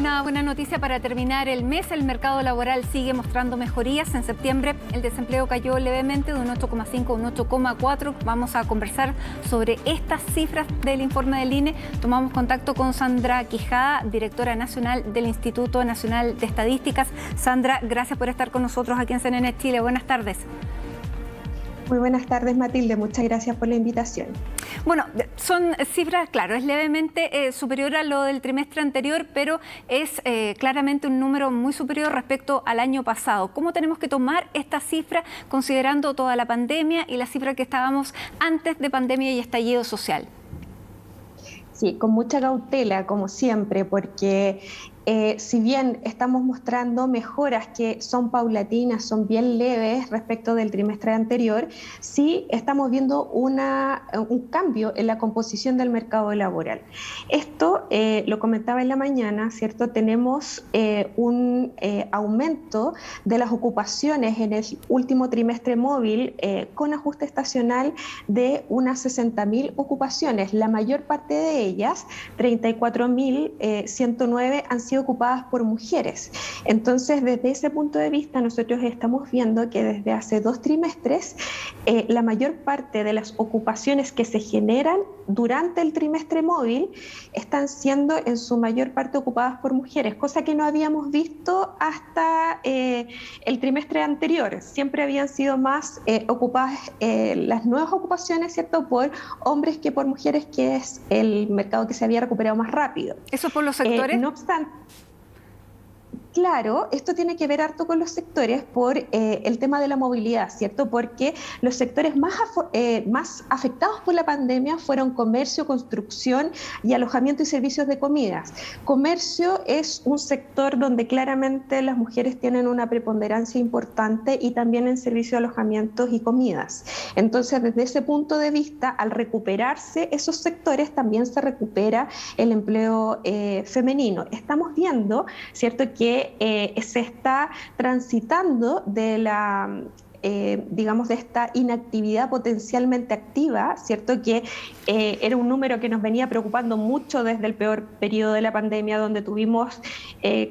Una buena noticia para terminar el mes. El mercado laboral sigue mostrando mejorías. En septiembre el desempleo cayó levemente de un 8,5 a un 8,4. Vamos a conversar sobre estas cifras del informe del INE. Tomamos contacto con Sandra Quijada, directora nacional del Instituto Nacional de Estadísticas. Sandra, gracias por estar con nosotros aquí en CNN Chile. Buenas tardes. Muy buenas tardes, Matilde. Muchas gracias por la invitación. Bueno, son cifras, claro, es levemente superior a lo del trimestre anterior, pero es claramente un número muy superior respecto al año pasado. ¿Cómo tenemos que tomar esta cifra considerando toda la pandemia y la cifra que estábamos antes de pandemia y estallido social? Sí, con mucha cautela, como siempre, porque si bien estamos mostrando mejoras que son paulatinas, son bien leves respecto del trimestre anterior, sí estamos viendo un cambio en la composición del mercado laboral. Esto lo comentaba en la mañana, ¿cierto? Tenemos un aumento de las ocupaciones en el último trimestre móvil con ajuste estacional de unas 60.000 ocupaciones. La mayor parte de ellas, 34.109, han sido ocupadas por mujeres. Entonces, desde ese punto de vista, nosotros estamos viendo que desde hace 2 trimestres, la mayor parte de las ocupaciones que se generan durante el trimestre móvil están siendo en su mayor parte ocupadas por mujeres, cosa que no habíamos visto hasta el trimestre anterior. Siempre habían sido más ocupadas las nuevas ocupaciones, ¿cierto?, por hombres que por mujeres, que es el mercado que se había recuperado más rápido. ¿Eso por los sectores? No obstante, claro, esto tiene que ver harto con los sectores por el tema de la movilidad, ¿cierto? Porque los sectores más afectados por la pandemia fueron comercio, construcción y alojamiento y servicios de comidas. Comercio es un sector donde claramente las mujeres tienen una preponderancia importante, y también en servicios de alojamientos y comidas. Entonces, desde ese punto de vista, al recuperarse esos sectores, también se recupera el empleo femenino. Estamos viendo, ¿cierto?, que se está transitando de la digamos, de esta inactividad potencialmente activa, ¿cierto?, que era un número que nos venía preocupando mucho desde el peor periodo de la pandemia, donde tuvimos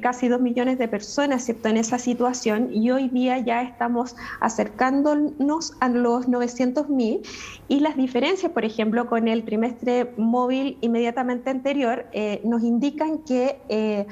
casi 2 millones de personas, ¿cierto?, en esa situación, y hoy día ya estamos acercándonos a los 900.000, y las diferencias, por ejemplo, con el trimestre móvil inmediatamente anterior, nos indican que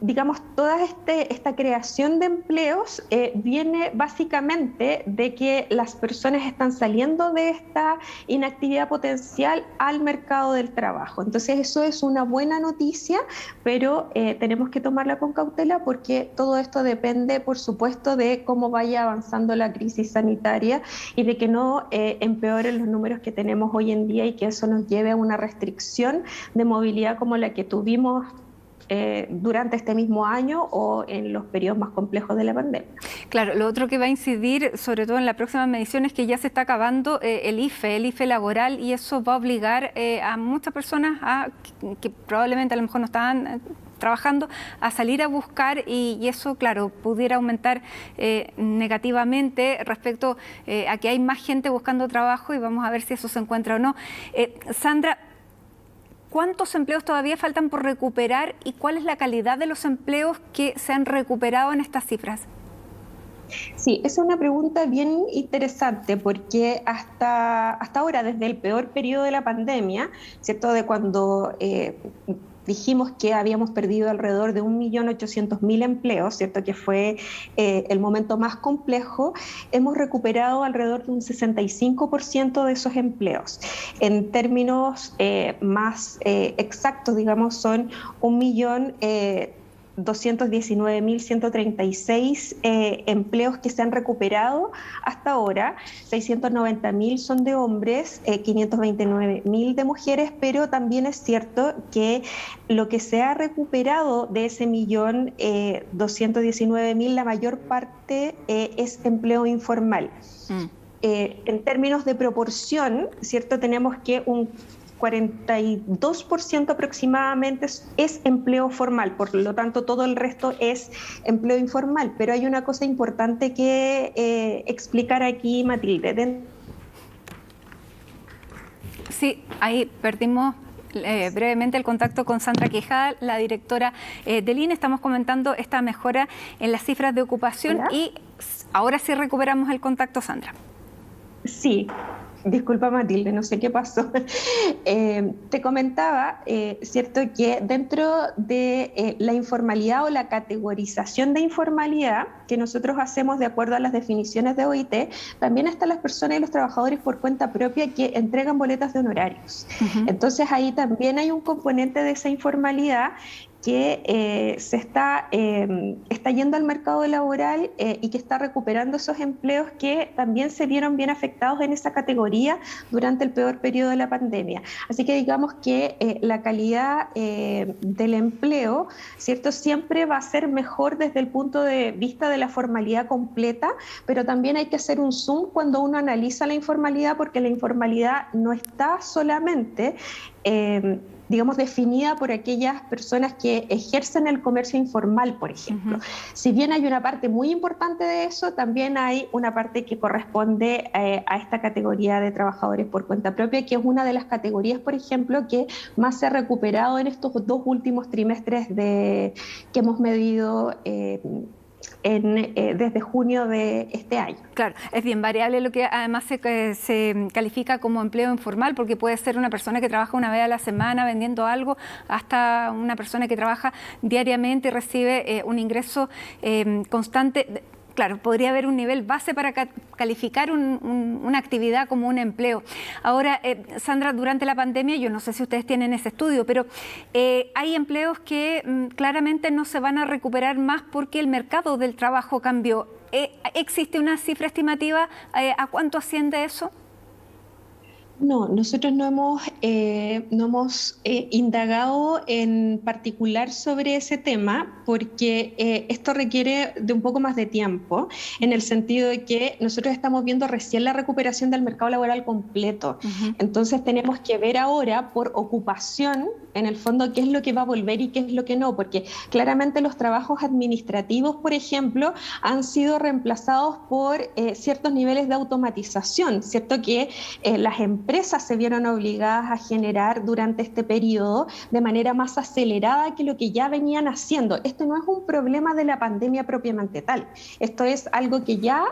digamos, toda esta creación de empleos viene básicamente de que las personas están saliendo de esta inactividad potencial al mercado del trabajo. Entonces, eso es una buena noticia, pero tenemos que tomarla con cautela, porque todo esto depende, por supuesto, de cómo vaya avanzando la crisis sanitaria y de que no empeoren los números que tenemos hoy en día, y que eso nos lleve a una restricción de movilidad como la que tuvimos durante este mismo año o en los periodos más complejos de la pandemia. Claro, lo otro que va a incidir, sobre todo en la próxima medición, es que ya se está acabando el IFE laboral, y eso va a obligar a muchas personas que probablemente a lo mejor no estaban trabajando, a salir a buscar, y eso, claro, pudiera aumentar negativamente respecto a que hay más gente buscando trabajo, y vamos a ver si eso se encuentra o no. Sandra, ¿cuántos empleos todavía faltan por recuperar, y cuál es la calidad de los empleos que se han recuperado en estas cifras? Sí, esa es una pregunta bien interesante, porque hasta ahora, desde el peor periodo de la pandemia, ¿cierto?, de cuando dijimos que habíamos perdido alrededor de 1.800.000 empleos, ¿cierto?, que fue el momento más complejo, hemos recuperado alrededor de un 65% de esos empleos. En términos más exactos, digamos, son 1.219.136 empleos que se han recuperado hasta ahora. 690.000 son de hombres, 529.000 de mujeres, pero también es cierto que lo que se ha recuperado de ese 1.219.000, la mayor parte es empleo informal. En términos de proporción, ¿cierto?, tenemos que un 42% aproximadamente es empleo formal, por lo tanto todo el resto es empleo informal. Pero hay una cosa importante que explicar aquí, Matilde. Sí, ahí perdimos brevemente el contacto con Sandra Quijada, la directora del INE. Estamos comentando esta mejora en las cifras de ocupación. ¿Hola? Y ahora sí recuperamos el contacto, Sandra. Sí. Disculpa, Matilde, no sé qué pasó. Te comentaba, cierto, que dentro de la informalidad o la categorización de informalidad que nosotros hacemos de acuerdo a las definiciones de OIT, también están las personas y los trabajadores por cuenta propia que entregan boletas de honorarios. Entonces ahí también hay un componente de esa informalidad que se está yendo al mercado laboral y que está recuperando esos empleos que también se vieron bien afectados en esa categoría durante el peor periodo de la pandemia. Así que digamos que la calidad del empleo, ¿cierto?, siempre va a ser mejor desde el punto de vista de la formalidad completa, pero también hay que hacer un zoom cuando uno analiza la informalidad, porque la informalidad no está solamente digamos, definida por aquellas personas que ejercen el comercio informal, por ejemplo. Si bien hay una parte muy importante de eso, también hay una parte que corresponde a esta categoría de trabajadores por cuenta propia, que es una de las categorías, por ejemplo, que más se ha recuperado en estos 2 últimos trimestres que hemos medido desde junio de este año. Claro, es bien variable lo que además se califica como empleo informal, porque puede ser una persona que trabaja una vez a la semana vendiendo algo, hasta una persona que trabaja diariamente y recibe un ingreso constante. Claro, podría haber un nivel base para calificar una actividad como un empleo. Ahora, Sandra, durante la pandemia, yo no sé si ustedes tienen ese estudio, pero hay empleos que claramente no se van a recuperar más porque el mercado del trabajo cambió. ¿Existe una cifra estimativa? ¿A cuánto asciende eso? No, nosotros no hemos indagado en particular sobre ese tema porque esto requiere de un poco más de tiempo, en el sentido de que nosotros estamos viendo recién la recuperación del mercado laboral completo. Entonces tenemos que ver ahora por ocupación, en el fondo, qué es lo que va a volver y qué es lo que no, porque claramente los trabajos administrativos, por ejemplo, han sido reemplazados por ciertos niveles de automatización, ¿cierto? Que las empresas se vieron obligadas a generar durante este periodo de manera más acelerada que lo que ya venían haciendo. Esto no es un problema de la pandemia propiamente tal. Esto es algo que ya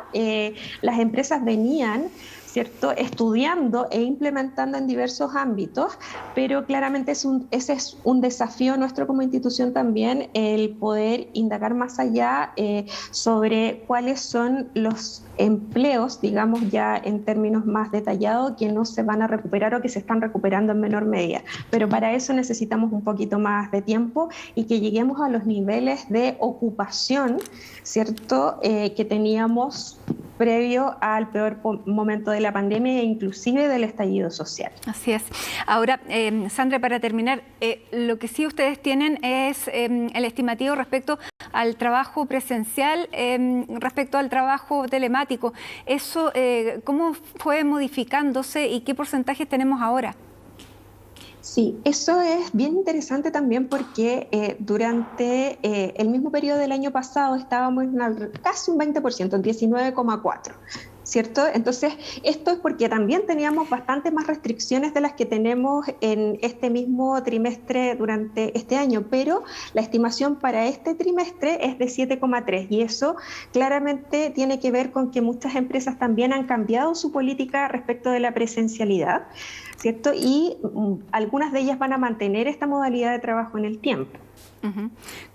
las empresas venían, ¿cierto?, estudiando e implementando en diversos ámbitos, pero claramente ese es un desafío nuestro como institución también, el poder indagar más allá sobre cuáles son los empleos, digamos ya en términos más detallados, que no se van a recuperar o que se están recuperando en menor medida. Pero para eso necesitamos un poquito más de tiempo y que lleguemos a los niveles de ocupación, ¿cierto?, que teníamos previo al peor momento de la pandemia e inclusive del estallido social. Así es. Ahora, Sandra, para terminar, lo que sí ustedes tienen es el estimativo respecto al trabajo presencial, respecto al trabajo telemático. Eso, ¿cómo fue modificándose y qué porcentajes tenemos ahora? Sí, eso es bien interesante también porque durante el mismo periodo del año pasado estábamos en casi un 20%, en 19,4%. ¿Cierto? Entonces, esto es porque también teníamos bastante más restricciones de las que tenemos en este mismo trimestre durante este año, pero la estimación para este trimestre es de 7,3 y eso claramente tiene que ver con que muchas empresas también han cambiado su política respecto de la presencialidad, ¿cierto? Y algunas de ellas van a mantener esta modalidad de trabajo en el tiempo.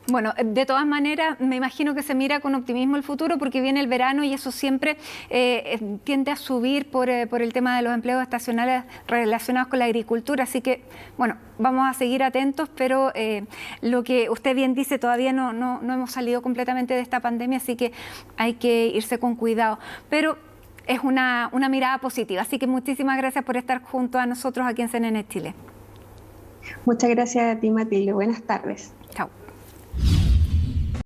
Bueno, de todas maneras, me imagino que se mira con optimismo el futuro porque viene el verano y eso siempre tiende a subir por el tema de los empleos estacionales relacionados con la agricultura. Así que, bueno, vamos a seguir atentos, pero lo que usted bien dice, todavía no hemos salido completamente de esta pandemia, así que hay que irse con cuidado. Pero es una mirada positiva, así que muchísimas gracias por estar junto a nosotros aquí en CNN Chile. Muchas gracias a ti, Matilde. Buenas tardes.